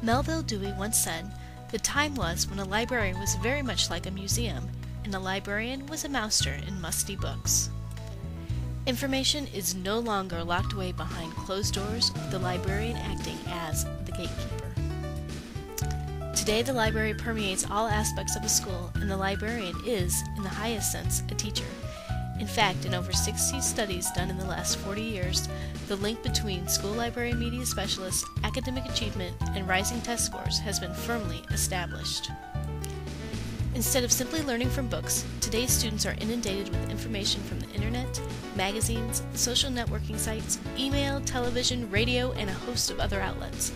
Melville Dewey once said, "The time was when a library was very much like a museum, and a librarian was a master in musty books." Information is no longer locked away behind closed doors, with the librarian acting as the gatekeeper. Today, the library permeates all aspects of a school, and the librarian is, in the highest sense, a teacher. In fact, in over 60 studies done in the last 40 years, the link between school library media specialists, academic achievement, and rising test scores has been firmly established. Instead of simply learning from books, today's students are inundated with information from the internet, magazines, social networking sites, email, television, radio, and a host of other outlets.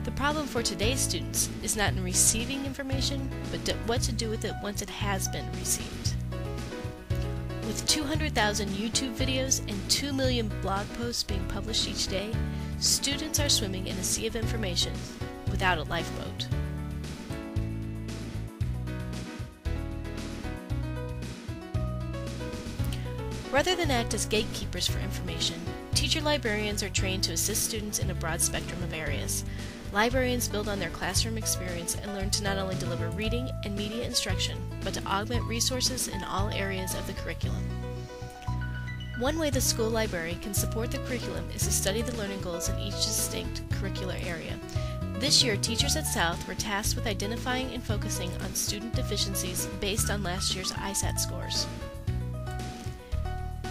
The problem for today's students is not in receiving information, but what to do with it once it has been received. With 200,000 YouTube videos and 2 million blog posts being published each day, students are swimming in a sea of information without a lifeboat. Rather than act as gatekeepers for information, teacher librarians are trained to assist students in a broad spectrum of areas. Librarians build on their classroom experience and learn to not only deliver reading and media instruction, but to augment resources in all areas of the curriculum. One way the school library can support the curriculum is to study the learning goals in each distinct curricular area. This year, teachers at South were tasked with identifying and focusing on student deficiencies based on last year's ISAT scores.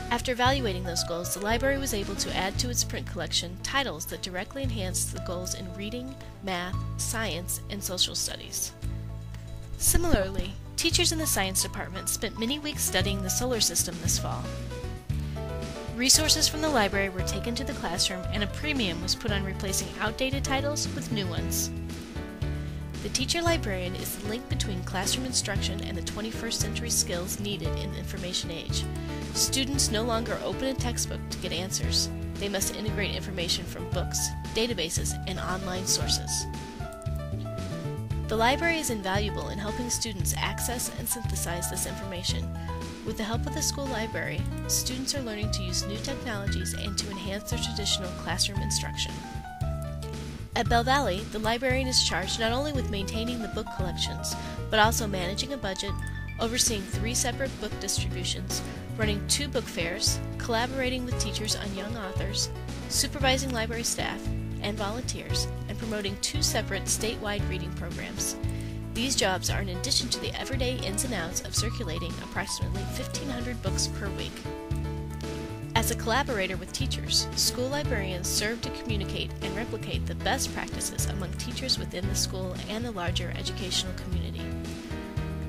After evaluating those goals, the library was able to add to its print collection titles that directly enhanced the goals in reading, math, science, and social studies. Similarly, teachers in the science department spent many weeks studying the solar system this fall. Resources from the library were taken to the classroom, and a premium was put on replacing outdated titles with new ones. The teacher librarian is the link between classroom instruction and the 21st century skills needed in the information age. Students no longer open a textbook to get answers. They must integrate information from books, databases, and online sources. The library is invaluable in helping students access and synthesize this information. With the help of the school library, students are learning to use new technologies and to enhance their traditional classroom instruction. At Bell Valley, the librarian is charged not only with maintaining the book collections, but also managing a budget, overseeing 3 separate book distributions, running 2 book fairs, collaborating with teachers on young authors, supervising library staff and volunteers, and promoting 2 separate statewide reading programs. These jobs are in addition to the everyday ins and outs of circulating approximately 1,500 books per week. As a collaborator with teachers, school librarians serve to communicate and replicate the best practices among teachers within the school and the larger educational community.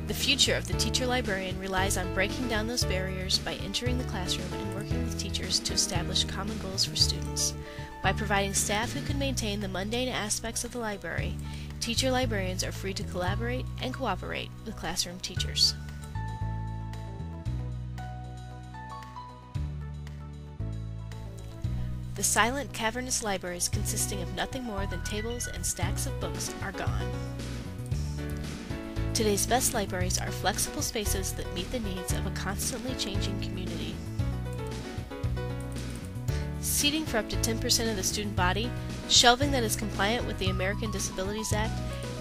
The future of the teacher librarian relies on breaking down those barriers by entering the classroom and working with teachers to establish common goals for students. By providing staff who can maintain the mundane aspects of the library, teacher librarians are free to collaborate and cooperate with classroom teachers. The silent, cavernous libraries consisting of nothing more than tables and stacks of books are gone. Today's best libraries are flexible spaces that meet the needs of a constantly changing community. Seating for up to 10% of the student body, shelving that is compliant with the American Disabilities Act,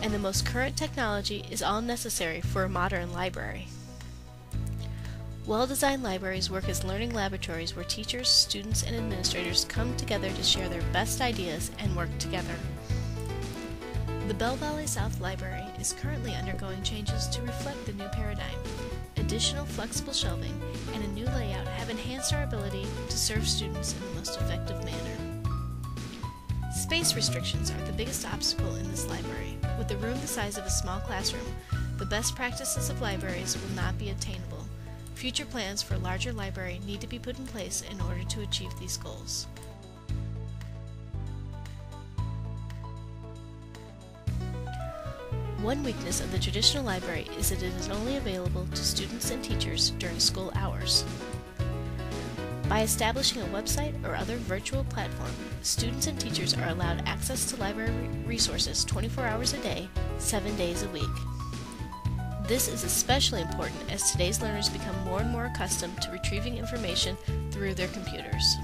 and the most current technology is all necessary for a modern library. Well-designed libraries work as learning laboratories where teachers, students, and administrators come together to share their best ideas and work together. The Bell Valley South Library is currently undergoing changes to reflect the new paradigm. Additional flexible shelving and a new layout have enhanced our ability to serve students in the most effective manner. Space restrictions are the biggest obstacle in this library. With a room the size of a small classroom, the best practices of libraries will not be attainable. Future plans for a larger library need to be put in place in order to achieve these goals. One weakness of the traditional library is that it is only available to students and teachers during school hours. By establishing a website or other virtual platform, students and teachers are allowed access to library resources 24 hours a day, 7 days a week. This is especially important as today's learners become more and more accustomed to retrieving information through their computers.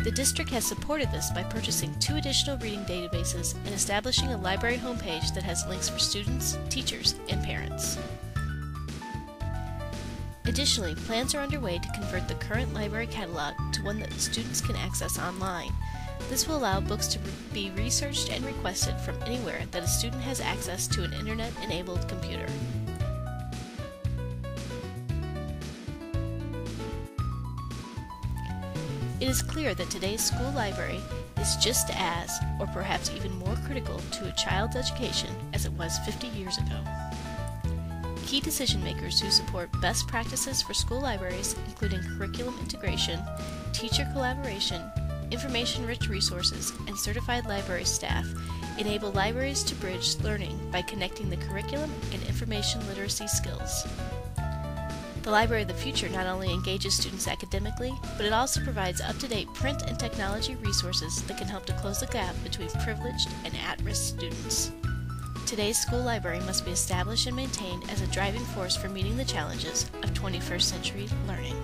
The district has supported this by purchasing 2 additional reading databases and establishing a library homepage that has links for students, teachers, and parents. Additionally, plans are underway to convert the current library catalog to one that students can access online. This will allow books to be researched and requested from anywhere that a student has access to an internet-enabled computer. It is clear that today's school library is just as, or perhaps even more critical to a child's education as it was 50 years ago. Key decision makers who support best practices for school libraries, including curriculum integration, teacher collaboration, information-rich resources, and certified library staff, enable libraries to bridge learning by connecting the curriculum and information literacy skills. The Library of the Future not only engages students academically, but it also provides up-to-date print and technology resources that can help to close the gap between privileged and at-risk students. Today's school library must be established and maintained as a driving force for meeting the challenges of 21st century learning.